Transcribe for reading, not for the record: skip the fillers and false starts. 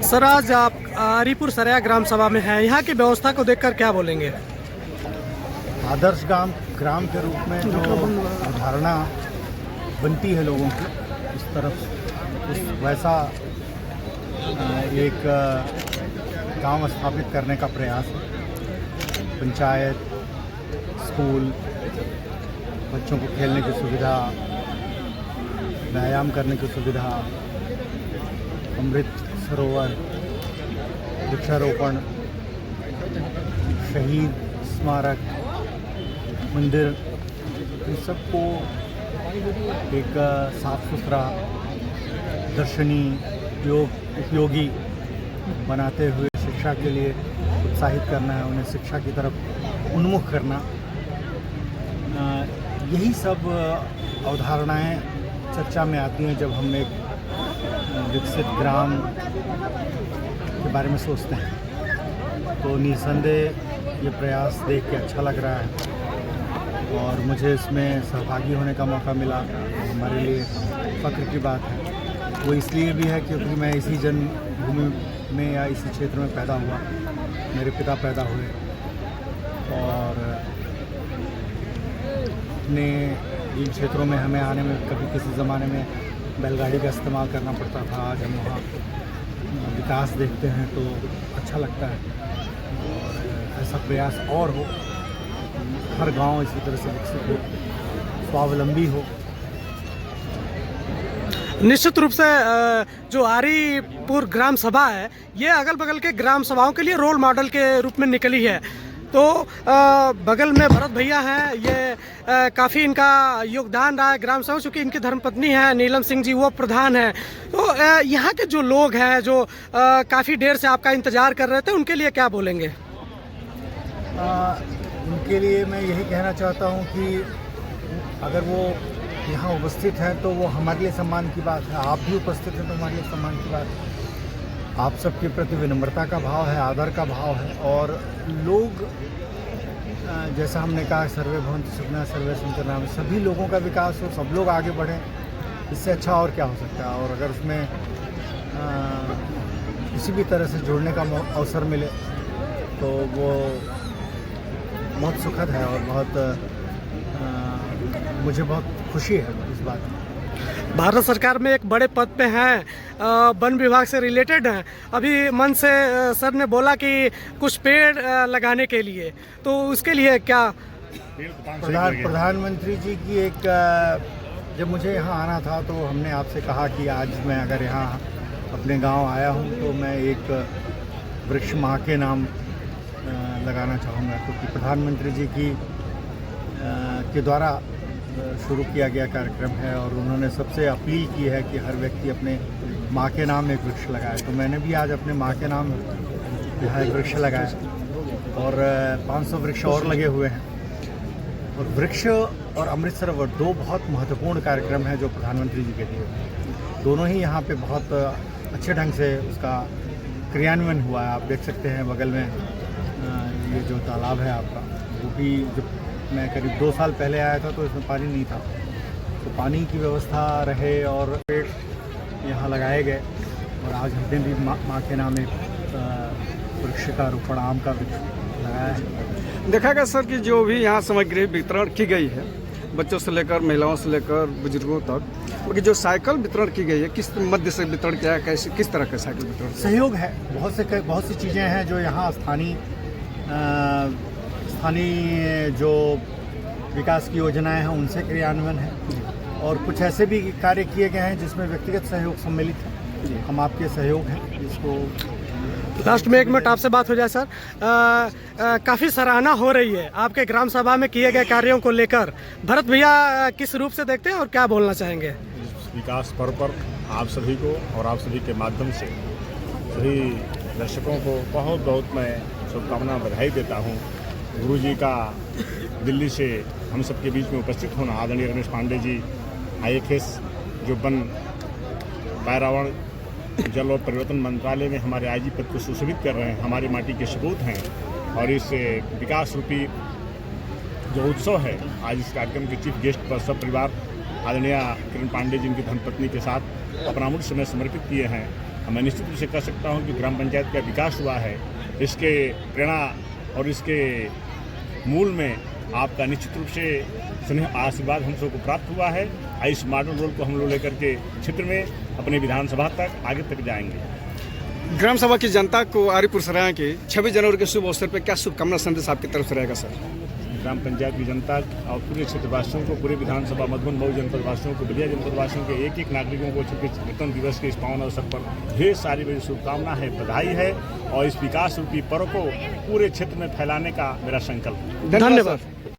Sir, आज आप हरिपुर सरया ग्राम सभा में हैं। यहाँ की व्यवस्था को देखकर क्या बोलेंगे? आदर्श ग्राम के रूप में जो अवधारणा बनती है लोगों की उस तरफ वैसा एक गांव स्थापित करने का प्रयास है। पंचायत, स्कूल, बच्चों को खेलने की सुविधा, व्यायाम करने की सुविधा, अमृत सरोवर, वृक्षारोपण, शहीद स्मारक, मंदिर, इन सबको एक साफ सुथरा, दर्शनीय, उपयोगी बनाते हुए शिक्षा के लिए उत्साहित करना है, उन्हें शिक्षा की तरफ उन्मुख करना। यही सब अवधारणाएं चर्चा में आती हैं जब हम एक विकसित ग्राम के बारे में सोचते हैं। तो निसंदेह ये प्रयास देख के अच्छा लग रहा है और मुझे इसमें सहभागी होने का मौका मिला, हमारे लिए फ़ख्र की बात है। वो इसलिए भी है क्योंकि मैं इसी जन्मभूमि में या इसी क्षेत्र में पैदा हुआ, मेरे पिता पैदा हुए और अपने इन क्षेत्रों में हमें आने में कभी किसी ज़माने में बैलगाड़ी का इस्तेमाल करना पड़ता था। आज हम वहाँ विकास देखते हैं तो अच्छा लगता है और ऐसा प्रयास और हो, हर गांव इसी तरह से विकसित हो, स्वावलंबी हो। निश्चित रूप से जो हरिपुर ग्राम सभा है ये अगल बगल के ग्राम सभाओं के लिए रोल मॉडल के रूप में निकली है। तो बगल में भरत भैया हैं, ये काफ़ी इनका योगदान रहा है ग्राम सभा, चूँकि इनकी धर्मपत्नी है नीलम सिंह जी, वो प्रधान हैं। तो यहाँ के जो लोग हैं जो काफ़ी देर से आपका इंतज़ार कर रहे थे, उनके लिए क्या बोलेंगे? उनके लिए मैं यही कहना चाहता हूँ कि अगर वो यहाँ उपस्थित हैं तो वो हमारे लिए सम्मान की बात है। आप भी उपस्थित हैं तो हमारे लिए सम्मान की बात है। आप सबके प्रति विनम्रता का भाव है, आदर का भाव है और लोग, जैसा हमने कहा, सर्वे भवन्तु सुखिनः सर्वे सन्तु निरामयाः, सभी लोगों का विकास हो, सब लोग आगे बढ़ें, इससे अच्छा और क्या हो सकता है। और अगर उसमें किसी भी तरह से जुड़ने का अवसर मिले तो वो बहुत सुखद है और मुझे बहुत खुशी है इस बात में। भारत सरकार में एक बड़े पद पे हैं, वन विभाग से रिलेटेड हैं। अभी मन से सर ने बोला कि कुछ पेड़ लगाने के लिए, तो उसके लिए क्या प्रधानमंत्री जी की एक, जब मुझे यहाँ आना था तो हमने आपसे कहा कि आज मैं अगर यहाँ अपने गांव आया हूँ तो मैं एक वृक्ष माँ के नाम लगाना चाहूँगा, क्योंकि प्रधानमंत्री जी के द्वारा शुरू किया गया कार्यक्रम है और उन्होंने सबसे अपील की है कि हर व्यक्ति अपने माँ के नाम एक वृक्ष लगाए। तो मैंने भी आज अपने माँ के नाम यहाँ एक वृक्ष लगाया और 500 वृक्ष और लगे हुए हैं। और वृक्ष और अमृत सरोवर दो बहुत महत्वपूर्ण कार्यक्रम हैं जो प्रधानमंत्री जी के लिए, दोनों ही यहाँ पे बहुत अच्छे ढंग से उसका क्रियान्वयन हुआ है। आप देख सकते हैं बगल में ये जो तालाब है आपका, वो भी जब मैं करीब 2 साल पहले आया था तो इसमें पानी नहीं था, तो पानी की व्यवस्था रहे और पेड़ यहाँ लगाए गए। और आज हमने भी माँ के नाम एक वृक्ष का रोपण, आम का वृक्ष लगाया है। देखा गया सर कि जो भी यहाँ सामग्री वितरण की गई है, बच्चों से लेकर महिलाओं से लेकर बुजुर्गों तक, क्योंकि जो साइकिल वितरण की गई है, किस मध्य से वितरण किया है, कैसे किस तरह का साइकिल वितरण? सहयोग है, बहुत सी चीज़ें हैं जो यहाँ स्थानीय जो विकास की योजनाएं हैं उनसे क्रियान्वयन है और कुछ ऐसे भी कार्य किए गए हैं जिसमें व्यक्तिगत सहयोग सम्मिलित है। हम आपके सहयोग हैं जिसको। लास्ट में 1 मिनट आपसे बात हो जाए सर। काफ़ी सराहना हो रही है आपके ग्राम सभा में किए गए कार्यों को लेकर। भरत भैया किस रूप से देखते हैं और क्या बोलना चाहेंगे? विकास पर्व पर आप सभी को और आप सभी के माध्यम से सभी दर्शकों को बहुत बहुत मैं शुभकामना बधाई देता हूँ। गुरुजी का दिल्ली से हम सबके बीच में उपस्थित होना, आदरणीय रमेश पांडे जी IFS जो वन पर्यावरण जल और परिवर्तन मंत्रालय में हमारे IG पद को सुशोभित कर रहे हैं, हमारी माटी के सपूत हैं। और इस विकास रूपी जो उत्सव है, आज इस कार्यक्रम के चीफ गेस्ट पर सब परिवार आदरणीय किरण पांडे जी उनकी धर्मपत्नी के साथ अपना अमूल्य समय समर्पित किए हैं। मैं निश्चित रूप से कह सकता हूं कि ग्राम पंचायत का विकास हुआ है, इसके प्रेरणा और इसके मूल में आपका निश्चित रूप से स्नेह आशीर्वाद हम सबको प्राप्त हुआ है। इस मॉडल रोल को हम लोग लेकर के क्षेत्र में अपने विधानसभा तक आगे तक जाएंगे। ग्राम सभा की जनता को आरीपुर सराय के 26 जनवरी के शुभ अवसर पर क्या शुभकामना संदेश आपकी तरफ से रहेगा सर? ग्राम पंचायत की जनता और पूरे क्षेत्रवासियों को, पूरे विधानसभा मधुबन मऊ जनपद वासियों को, बलिया जनपद वासियों के एक एक नागरिकों को गणतंत्र दिवस के इस पावन अवसर पर ढेर सारी मेरी शुभकामना है, बधाई है और इस विकास रूपी पर्व को पूरे क्षेत्र में फैलाने का मेरा संकल्प। धन्यवाद सर।